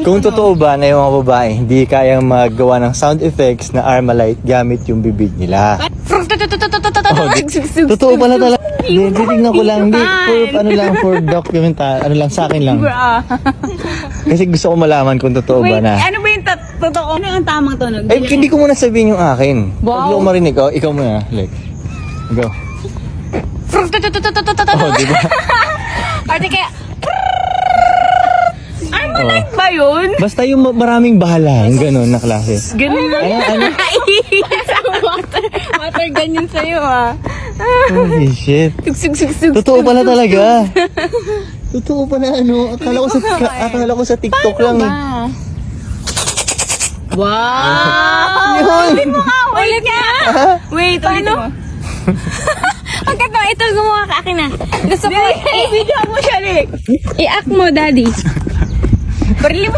Kung totoo ba na yung mga babae hindi kayang magawa ng sound effects na Armalite gamit yung bibig nila? Totoo pala talaga. Hindi, titignan ko lang. Hindi, for documental, sa akin lang. Kasi gusto ko malaman kung totoo ba na. Ano ba yung totoo? Ano ang tamang tunog? Eh, hindi ko muna sabihin yung akin. Pag hindi ko marinig, ikaw muna. Like, go. Diba? Ate kaya... Armalite ba yun? Basta yung maraming bahala, yung gano'n na klase. Ganun lang. Ano? Water ganyan sa'yo Holy shit. Totoo pala talaga. Totoo pala akala ko sa TikTok lang eh. Wow! Yun. Ulit nga! Wait, paano? Pagkatawa, ito gumawa ka akin na. Gusto ko, i-video mo siya, Rick. I-act mo, daddy. Barili mo siya.